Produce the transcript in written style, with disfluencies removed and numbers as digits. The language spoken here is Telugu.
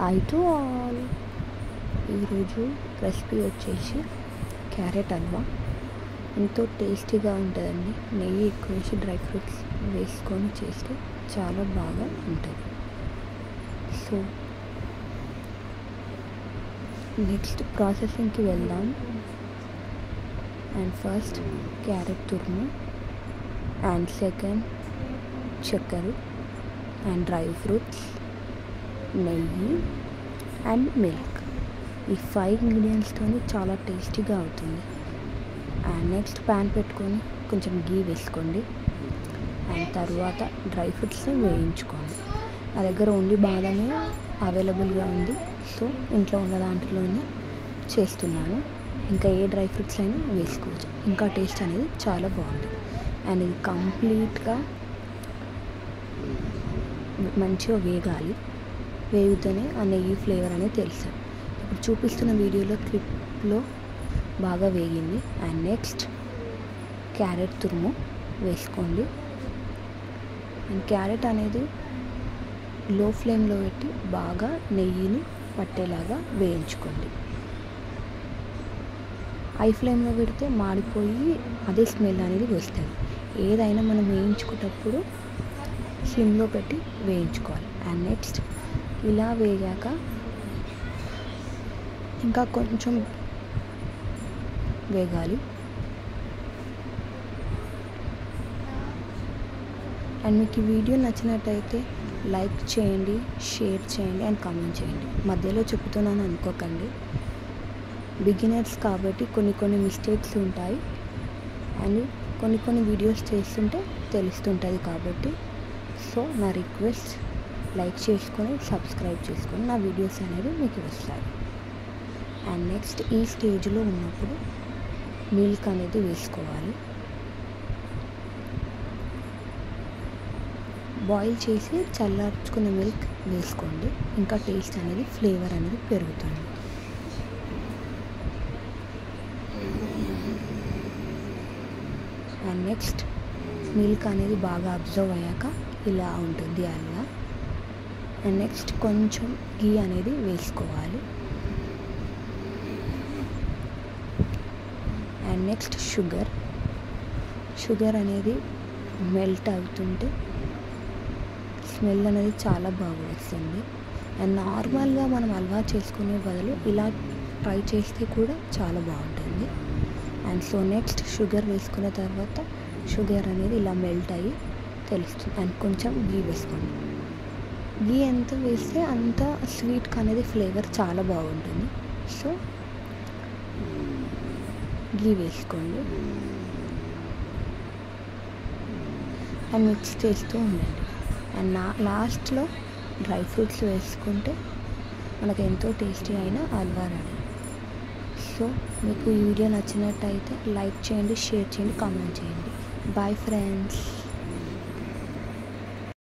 Hi to all. ఈరోజు రెసిపీ వచ్చేసి క్యారెట్ హల్వా. ఎంతో టేస్టీగా ఉంటుందండి. నెయ్యి ఎక్కువ వేసి డ్రై ఫ్రూట్స్ వేసుకొని చేస్తే చాలా బాగా ఉంటుంది. సో నెక్స్ట్ ప్రాసెసింగ్కి వెళ్దాం. అండ్ ఫస్ట్ క్యారెట్ తురుము, అండ్ సెకండ్ చక్కెర అండ్ డ్రై ఫ్రూట్స్, నెయ్యి అండ్ మిల్క్. ఈ 5 ఇంగ్రీడియంట్స్తో చాలా టేస్టీగా అవుతుంది. అండ్ నెక్స్ట్ ప్యాన్ పెట్టుకొని కొంచెం గీ వేసుకోండి. అండ్ తర్వాత డ్రై ఫ్రూట్స్ని వేయించుకోండి. నా దగ్గర ఓన్లీ బాదామే అవైలబుల్గా ఉంది, సో ఇంట్లో ఉన్న దాంట్లోనే చేస్తున్నాను. ఇంకా ఏ డ్రై ఫ్రూట్స్ అయినా వేసుకోవచ్చు, ఇంకా టేస్ట్ అనేది చాలా బాగుంటుంది. అండ్ ఇది కంప్లీట్గా మంచిగా వేగాలి. వేగితేనే ఆ నెయ్యి ఫ్లేవర్ అనేది తెలుస్తుంది. ఇప్పుడు చూపిస్తున్న వీడియోలో క్లిప్లో బాగా వేగింది. అండ్ నెక్స్ట్ క్యారెట్ తురుము వేసుకోండి. అండ్ క్యారెట్ అనేది లో ఫ్లేమ్లో పెట్టి బాగా నెయ్యిని పట్టేలాగా వేయించుకోండి. హై ఫ్లేమ్లో పెడితే మాడిపోయి అదే స్మెల్ అనేది వస్తుంది. ఏదైనా మనం వేయించుకునేటప్పుడు స్లిమ్లో పెట్టి వేయించుకోవాలి. అండ్ నెక్స్ట్ ఇలా వేగాక ఇంకా కొంచెం వేగాలి. అండ్ మీకు ఈ వీడియో నచ్చినట్టయితే లైక్ చేయండి, షేర్ చేయండి అండ్ కామెంట్ చేయండి. మధ్యలో చెప్తున్నాను అనుకోకండి, బిగినర్స్ కాబట్టి కొన్ని మిస్టేక్స్ ఉంటాయి. అండ్ కొన్ని వీడియోస్ చేస్తుంటే తెలుస్తుంటుంది కాబట్టి సో నా రిక్వెస్ట్, లైక్ చేసుకొని సబ్స్క్రైబ్ చేసుకొని నా వీడియోస్ అనేది మీకు వస్తాయి. అండ్ నెక్స్ట్ ఈ స్టేజ్లో ఉన్నప్పుడు మిల్క్ అనేది వేసుకోవాలి. బాయిల్ చేసి చల్లార్చుకున్న మిల్క్ వేసుకోండి, ఇంకా టేస్ట్ అనేది ఫ్లేవర్ అనేది పెరుగుతుంది. అండ్ నెక్స్ట్ మిల్క్ అనేది బాగా అబ్జర్వ్ అయ్యాక ఇలా ఉంటుంది అలా. అండ్ నెక్స్ట్ కొంచెం గీ అనేది వేసుకోవాలి. అండ్ నెక్స్ట్ షుగర్ అనేది మెల్ట్ అవుతుంటే స్మెల్ అనేది చాలా బాగా వస్తుంది. అండ్ నార్మల్గా మనం హల్వా చేసుకునే బదులు ఇలా ట్రై చేస్తే కూడా చాలా బాగుంటుంది. అండ్ సో నెక్స్ట్ షుగర్ వేసుకున్న తర్వాత షుగర్ అనేది ఇలా మెల్ట్ అయ్యి తెలుస్తుంది. అండ్ కొంచెం గీ వేసుకోండి. గీ ఎంత వేస్తే అంత స్వీట్కి అనేది ఫ్లేవర్ చాలా బాగుంటుంది. సో గీ వేసుకోండి అండ్ మిక్స్ చేస్తూ ఉండండి. అండ్ లాస్ట్లో డ్రై ఫ్రూట్స్ వేసుకుంటే మనకు ఎంతో టేస్టీ అయిన హల్వా రెడీ. సో మీకు ఈ వీడియో నచ్చినట్టయితే లైక్ చేయండి, షేర్ చేయండి, కామెంట్ చేయండి. Bye friends.